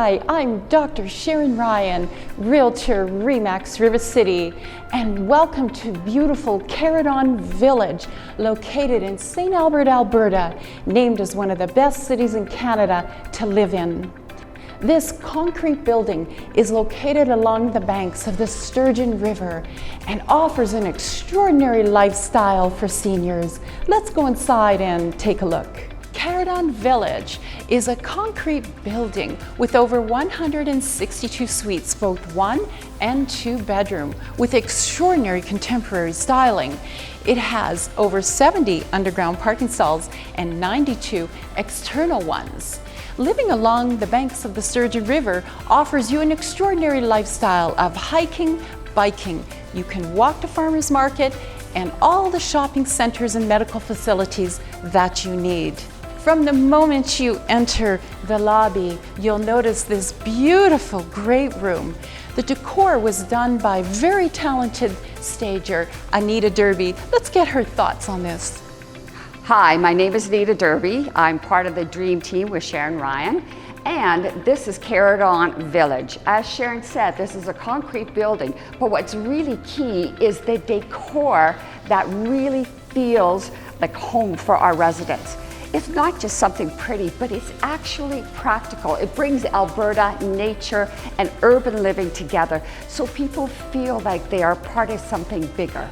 Hi, I'm Dr. Sharon Ryan, Realtor Remax River City, and welcome to beautiful Careadon Village, located in St. Albert, Alberta, named as one of the best cities in Canada to live in. This concrete building is located along the banks of the Sturgeon River and offers an extraordinary lifestyle for seniors. Let's go inside and take a look. Careadon Village is a concrete building with over 162 suites, both 1 and 2 bedroom, with extraordinary contemporary styling. It has over 70 underground parking stalls and 92 external ones. Living along the banks of the Sturgeon River offers you an extraordinary lifestyle of hiking, biking. You can walk to farmers market and all the shopping centers and medical facilities that you need. From the moment you enter the lobby, you'll notice this beautiful great room. The decor was done by very talented stager, Anita Derby. Let's get her thoughts on this. Hi, my name is Anita Derby. I'm part of the Dream Team with Sharon Ryan, and this is Careadon Village. As Sharon said, this is a concrete building, but what's really key is the decor that really feels like home for our residents. It's not just something pretty, but it's actually practical. It brings Alberta, nature, and urban living together, so people feel like they are part of something bigger.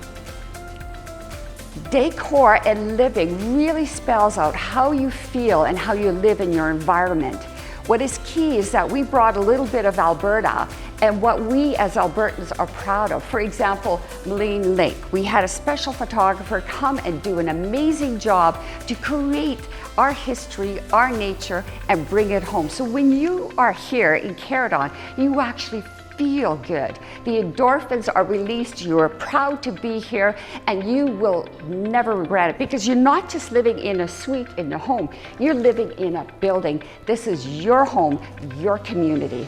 Decor and living really spells out how you feel and how you live in your environment. What is key is that we brought a little bit of Alberta and what we as Albertans are proud of. For example, Maligne Lake. We had a special photographer come and do an amazing job to create our history, our nature, and bring it home. So when you are here in Careadon, you actually feel good. The endorphins are released, you are proud to be here, and you will never regret it because you're not just living in a suite in a home, you're living in a building. This is your home, your community.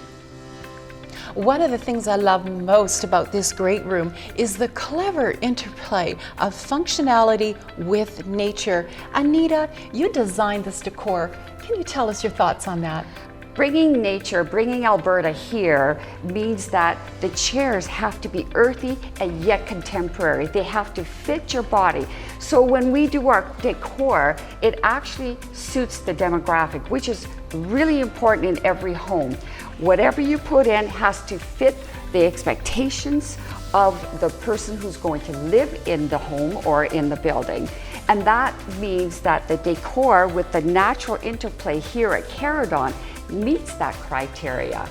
One of the things I love most about this great room is the clever interplay of functionality with nature. Anita, you designed this decor. Can you tell us your thoughts on that? Bringing nature, bringing Alberta here means that the chairs have to be earthy and yet contemporary. They have to fit your body. So when we do our decor, it actually suits the demographic, which is really important in every home. Whatever you put in has to fit the expectations of the person who's going to live in the home or in the building. And that means that the decor with the natural interplay here at Careadon meets that criteria.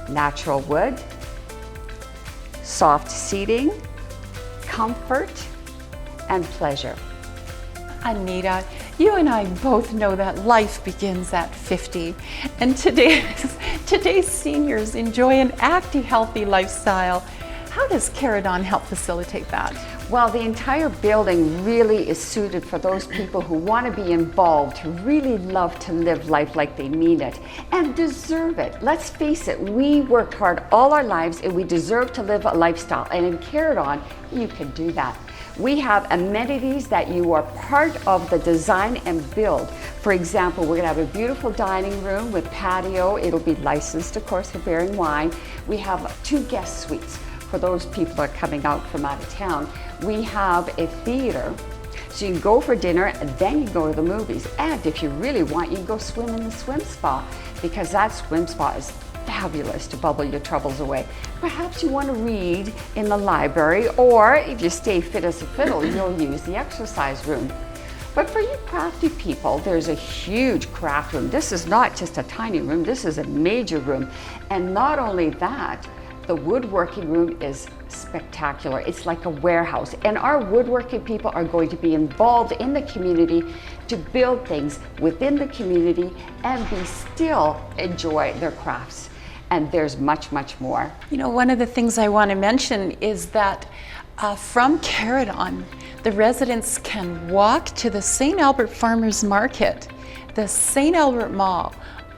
Natural wood, soft seating, comfort, and pleasure. Anita, you and I both know that life begins at 50, and today's seniors enjoy an active, healthy lifestyle. How does Careadon help facilitate that? Well, the entire building really is suited for those people who want to be involved, who really love to live life like they mean it and deserve it. Let's face it, we worked hard all our lives and we deserve to live a lifestyle. And in Careadon, you can do that. We have amenities that you are part of the design and build. For example, we're going to have a beautiful dining room with patio. It'll be licensed, of course, for beer and wine. We have 2 guest suites for those people that are coming out from out of town. We have a theater, so you can go for dinner and then you go to the movies. And if you really want, you can go swim in the swim spa, because that swim spa is fabulous to bubble your troubles away. Perhaps you want to read in the library, or if you stay fit as a fiddle, you'll use the exercise room. But for you crafty people, there's a huge craft room. This is not just a tiny room, this is a major room. And not only that, the woodworking room is spectacular. It's like a warehouse, and our woodworking people are going to be involved in the community to build things within the community and still enjoy their crafts. And there's much, much more. You know, one of the things I want to mention is that from Careadon, the residents can walk to the St. Albert Farmers Market, the St. Albert Mall,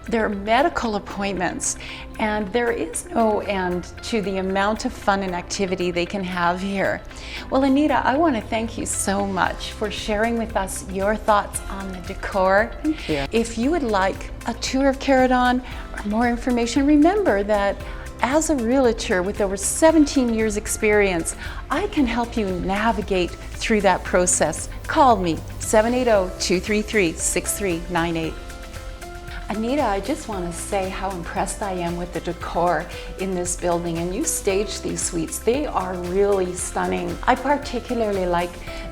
their medical appointments, and there is no end to the amount of fun and activity they can have here. Well, Anita, I want to thank you so much for sharing with us your thoughts on the decor. Thank you. If you would like a tour of Careadon or more information, remember that as a realtor with over 17 years experience, I can help you navigate through that process. Call me, 780-233-6398. Anita, I just want to say how impressed I am with the decor in this building, and you staged these suites. They are really stunning. I particularly like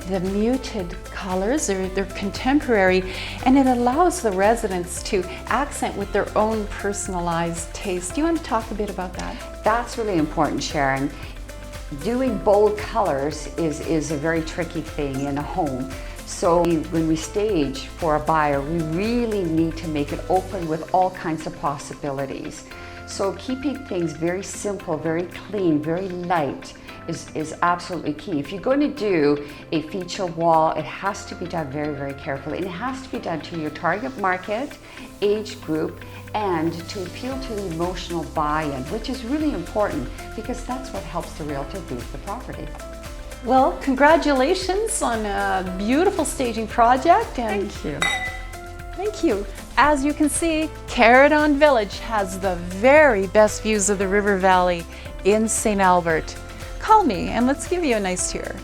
the muted colors. They're contemporary, and it allows the residents to accent with their own personalized taste. Do you want to talk a bit about that? That's really important, Sharon. Doing bold colors is a very tricky thing in a home. So when we stage for a buyer, we really need to make it open with all kinds of possibilities. So keeping things very simple, very clean, very light is absolutely key. If you're going to do a feature wall, it has to be done very, very carefully. And it has to be done to your target market, age group, and to appeal to the emotional buy-in, which is really important because that's what helps the realtor boost the property. Well, congratulations on a beautiful staging project. And Thank you. Thank you. As you can see, Careadon Village has the very best views of the river valley in St. Albert. Call me and let's give you a nice tour.